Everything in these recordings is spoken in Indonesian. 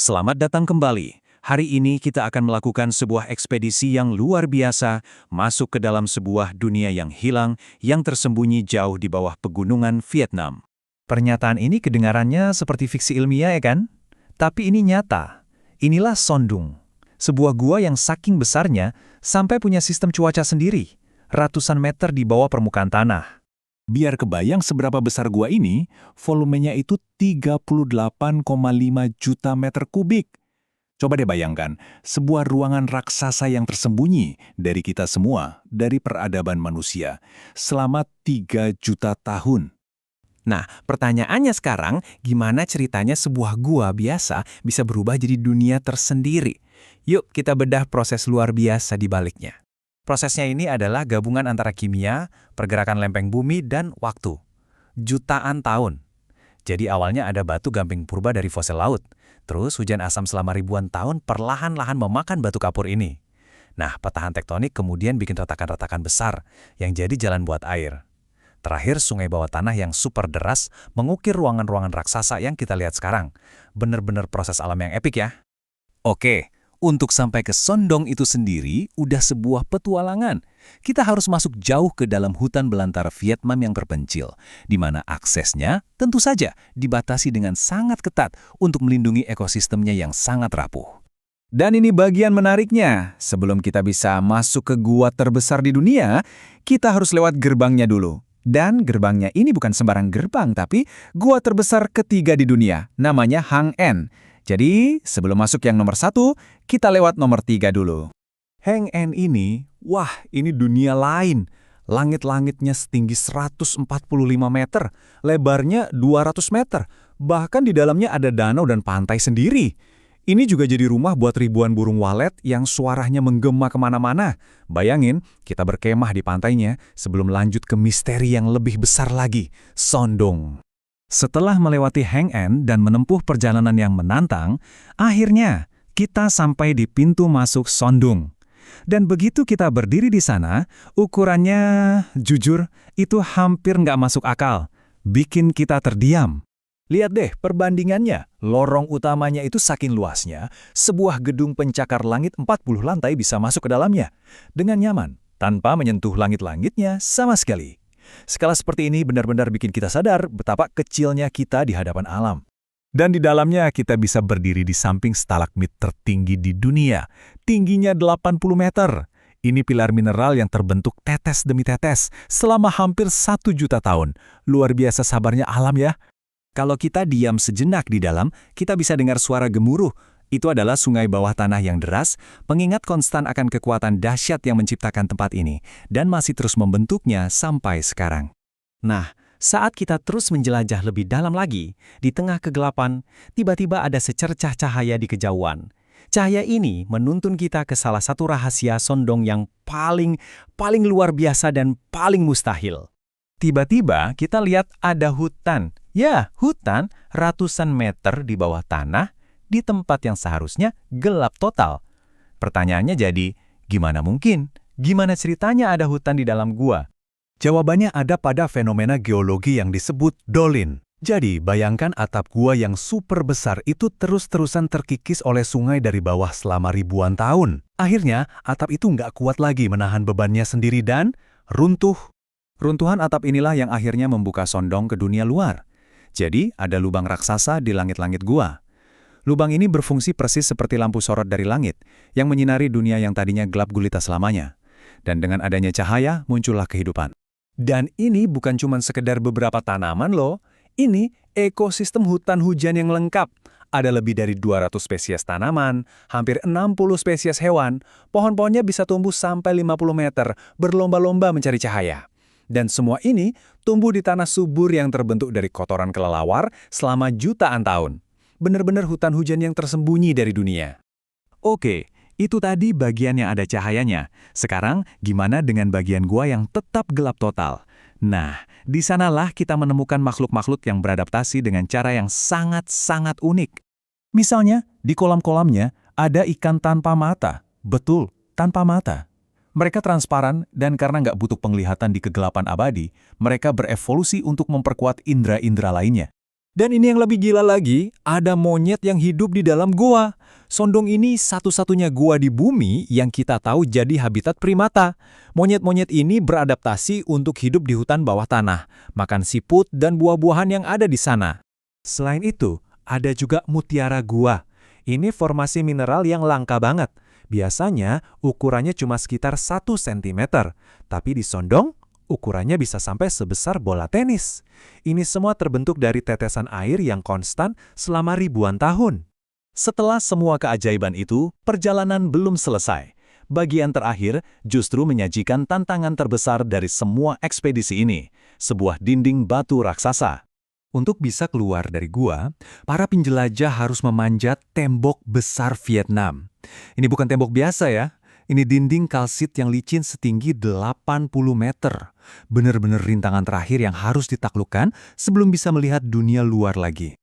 Selamat datang kembali. Hari ini kita akan melakukan sebuah ekspedisi yang luar biasa, masuk ke dalam sebuah dunia yang hilang, yang tersembunyi jauh di bawah pegunungan Vietnam. Pernyataan ini kedengarannya seperti fiksi ilmiah ya kan? Tapi ini nyata. Inilah Sondung. Sebuah gua yang saking besarnya sampai punya sistem cuaca sendiri. Ratusan meter di bawah permukaan tanah. Biar kebayang seberapa besar gua ini, volumenya itu 38,5 juta meter kubik. Coba deh bayangkan, sebuah ruangan raksasa yang tersembunyi dari kita semua, dari peradaban manusia, selama 3 juta tahun. Nah, pertanyaannya sekarang, gimana ceritanya sebuah gua biasa bisa berubah jadi dunia tersendiri? Yuk kita bedah proses luar biasa di baliknya. Prosesnya ini adalah gabungan antara kimia, pergerakan lempeng bumi, dan waktu. Jutaan tahun. Jadi awalnya ada batu gamping purba dari fosil laut. Terus hujan asam selama ribuan tahun perlahan-lahan memakan batu kapur ini. Nah, patahan tektonik kemudian bikin retakan-retakan besar yang jadi jalan buat air. Terakhir, sungai bawah tanah yang super deras mengukir ruangan-ruangan raksasa yang kita lihat sekarang. Bener-bener proses alam yang epik ya. Oke, untuk sampai ke Sondong itu sendiri udah sebuah petualangan. Kita harus masuk jauh ke dalam hutan belantara Vietnam yang terpencil, di mana aksesnya tentu saja dibatasi dengan sangat ketat untuk melindungi ekosistemnya yang sangat rapuh. Dan ini bagian menariknya. Sebelum kita bisa masuk ke gua terbesar di dunia, kita harus lewat gerbangnya dulu. Dan gerbangnya ini bukan sembarang gerbang, tapi gua terbesar ketiga di dunia, namanya Hang En. Jadi, sebelum masuk yang nomor 1, kita lewat nomor 3 dulu. Hang En ini, wah ini dunia lain. Langit-langitnya setinggi 145 meter, lebarnya 200 meter. Bahkan di dalamnya ada danau dan pantai sendiri. Ini juga jadi rumah buat ribuan burung walet yang suaranya menggema kemana-mana. Bayangin, kita berkemah di pantainya sebelum lanjut ke misteri yang lebih besar lagi, Sondong. Setelah melewati Hang En dan menempuh perjalanan yang menantang, akhirnya kita sampai di pintu masuk Sondong. Dan begitu kita berdiri di sana, ukurannya, jujur, itu hampir nggak masuk akal. Bikin kita terdiam. Lihat deh perbandingannya, lorong utamanya itu saking luasnya, sebuah gedung pencakar langit 40 lantai bisa masuk ke dalamnya. Dengan nyaman, tanpa menyentuh langit-langitnya sama sekali. Skala seperti ini benar-benar bikin kita sadar betapa kecilnya kita di hadapan alam. Dan di dalamnya kita bisa berdiri di samping stalagmit tertinggi di dunia, tingginya 80 meter. Ini pilar mineral yang terbentuk tetes demi tetes selama hampir 1 juta tahun. Luar biasa sabarnya alam ya. Kalau kita diam sejenak di dalam, kita bisa dengar suara gemuruh. Itu adalah sungai bawah tanah yang deras, mengingat konstan akan kekuatan dahsyat yang menciptakan tempat ini, dan masih terus membentuknya sampai sekarang. Nah, saat kita terus menjelajah lebih dalam lagi, di tengah kegelapan, tiba-tiba ada secercah cahaya di kejauhan. Cahaya ini menuntun kita ke salah satu rahasia Sondong yang paling luar biasa dan paling mustahil. Tiba-tiba kita lihat ada hutan. Ya, hutan ratusan meter di bawah tanah, di tempat yang seharusnya gelap total. Pertanyaannya jadi, gimana mungkin? Gimana ceritanya ada hutan di dalam gua? Jawabannya ada pada fenomena geologi yang disebut dolin. Jadi, bayangkan atap gua yang super besar itu terus-terusan terkikis oleh sungai dari bawah selama ribuan tahun. Akhirnya, atap itu nggak kuat lagi menahan bebannya sendiri dan runtuh. Runtuhan atap inilah yang akhirnya membuka Sondong ke dunia luar. Jadi, ada lubang raksasa di langit-langit gua. Lubang ini berfungsi persis seperti lampu sorot dari langit, yang menyinari dunia yang tadinya gelap gulita selamanya. Dan dengan adanya cahaya, muncullah kehidupan. Dan ini bukan cuma sekedar beberapa tanaman loh. Ini ekosistem hutan hujan yang lengkap. Ada lebih dari 200 spesies tanaman, hampir 60 spesies hewan. Pohon-pohonnya bisa tumbuh sampai 50 meter, berlomba-lomba mencari cahaya. Dan semua ini tumbuh di tanah subur yang terbentuk dari kotoran kelelawar selama jutaan tahun. Benar-benar hutan hujan yang tersembunyi dari dunia. Oke, itu tadi bagian yang ada cahayanya. Sekarang, gimana dengan bagian gua yang tetap gelap total? Nah, di sanalah kita menemukan makhluk-makhluk yang beradaptasi dengan cara yang sangat-sangat unik. Misalnya, di kolam-kolamnya ada ikan tanpa mata. Betul, tanpa mata. Mereka transparan dan karena nggak butuh penglihatan di kegelapan abadi, mereka berevolusi untuk memperkuat indera-indera lainnya. Dan ini yang lebih gila lagi, ada monyet yang hidup di dalam gua. Sondong ini satu-satunya gua di bumi yang kita tahu jadi habitat primata. Monyet-monyet ini beradaptasi untuk hidup di hutan bawah tanah, makan siput dan buah-buahan yang ada di sana. Selain itu, ada juga mutiara gua. Ini formasi mineral yang langka banget. Biasanya ukurannya cuma sekitar 1 cm, tapi di Sondong ukurannya bisa sampai sebesar bola tenis. Ini semua terbentuk dari tetesan air yang konstan selama ribuan tahun. Setelah semua keajaiban itu, perjalanan belum selesai. Bagian terakhir justru menyajikan tantangan terbesar dari semua ekspedisi ini, sebuah dinding batu raksasa. Untuk bisa keluar dari gua, para penjelajah harus memanjat tembok besar Vietnam. Ini bukan tembok biasa ya. Ini dinding kalsit yang licin setinggi 80 meter. Benar-benar rintangan terakhir yang harus ditaklukkan sebelum bisa melihat dunia luar lagi.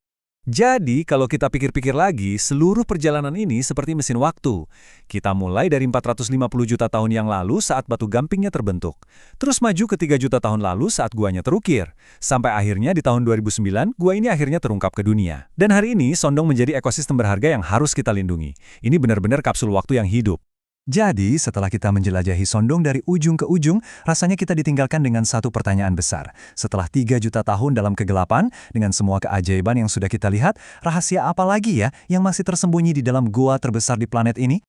Jadi, kalau kita pikir-pikir lagi, seluruh perjalanan ini seperti mesin waktu. Kita mulai dari 450 juta tahun yang lalu saat batu gampingnya terbentuk. Terus maju ke 3 juta tahun lalu saat guanya terukir. Sampai akhirnya di tahun 2009, gua ini akhirnya terungkap ke dunia. Dan hari ini, Sondong menjadi ekosistem berharga yang harus kita lindungi. Ini benar-benar kapsul waktu yang hidup. Jadi, setelah kita menjelajahi Sondong dari ujung ke ujung, rasanya kita ditinggalkan dengan satu pertanyaan besar. Setelah 3 juta tahun dalam kegelapan, dengan semua keajaiban yang sudah kita lihat, rahasia apa lagi ya yang masih tersembunyi di dalam gua terbesar di planet ini?